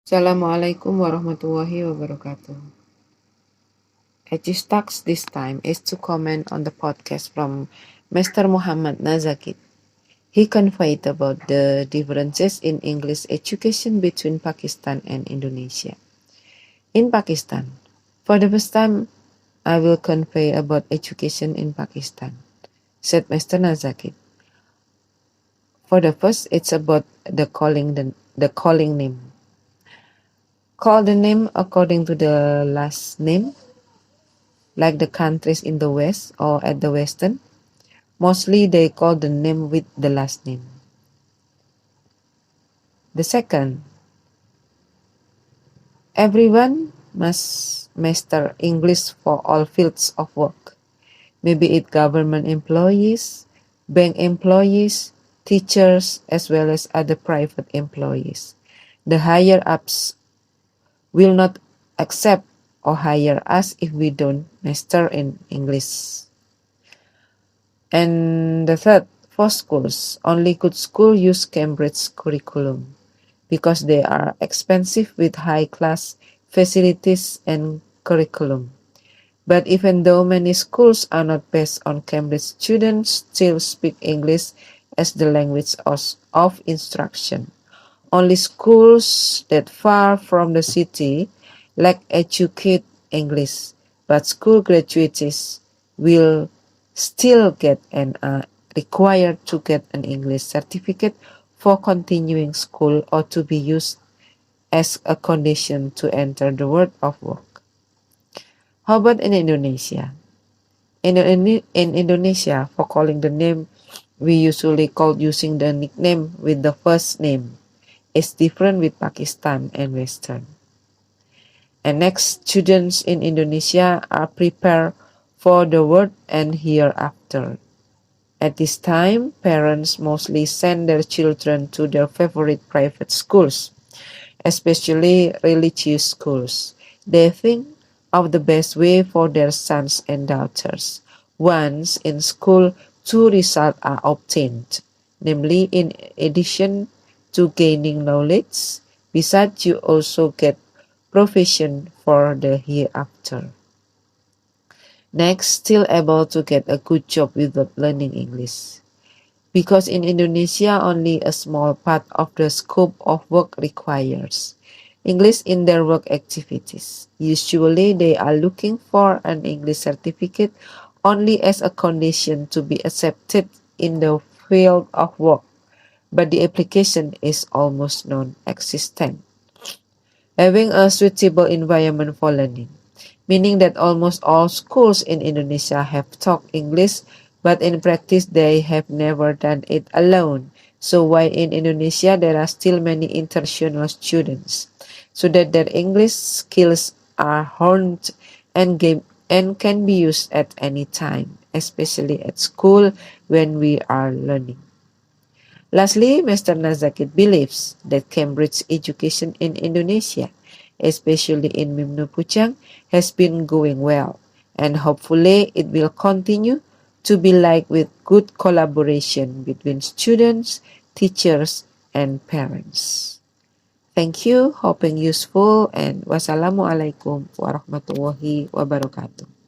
Assalamualaikum warahmatullahi wabarakatuh. Echi's task this time is to comment on the podcast from Mr. Muhammad Nazakit. He conveyed about the differences in English education between Pakistan and Indonesia. In Pakistan, for the first time, I will convey about education in Pakistan, said Mr. Nazakit. For the first, it's about the calling name. Call the name according to the last name, like the countries in the West or at the Western. Mostly they call the name with the last name. The second, everyone must master English for all fields of work. Maybe it government employees, bank employees, teachers, as well as other private employees. The higher ups will not accept or hire us if we don't master in English. And the third, for schools, only good schools use Cambridge curriculum because they are expensive with high-class facilities and curriculum. But even though many schools are not based on Cambridge, students still speak English as the language of instruction. Only schools that far from the city lack educate English, but school graduates will still get and are required to get an English certificate for continuing school or to be used as a condition to enter the world of work. How about in Indonesia? In Indonesia, for calling the name, we usually call using the nickname with the first name. It's different with Pakistan and Western. And next, students in Indonesia are prepared for the world and hereafter. At this time, parents mostly send their children to their favorite private schools, especially religious schools. They think of the best way for their sons and daughters. Once in school, two results are obtained, namely in addition to gaining knowledge, besides you also get provision for the hereafter. Next, still able to get a good job without learning English. Because in Indonesia, only a small part of the scope of work requires English in their work activities. Usually, they are looking for an English certificate only as a condition to be accepted in the field of work, but the application is almost non-existent. Having a suitable environment for learning, meaning that almost all schools in Indonesia have taught English, but in practice they have never done it alone. So why in Indonesia there are still many international students, so that their English skills are honed and can be used at any time, especially at school when we are learning. Lastly, Mr. Nazakit believes that Cambridge education in Indonesia, especially in Mimnu Puchang, has been going well, and hopefully it will continue to be like with good collaboration between students, teachers, and parents. Thank you, hoping useful, and wassalamualaikum warahmatullahi wabarakatuh.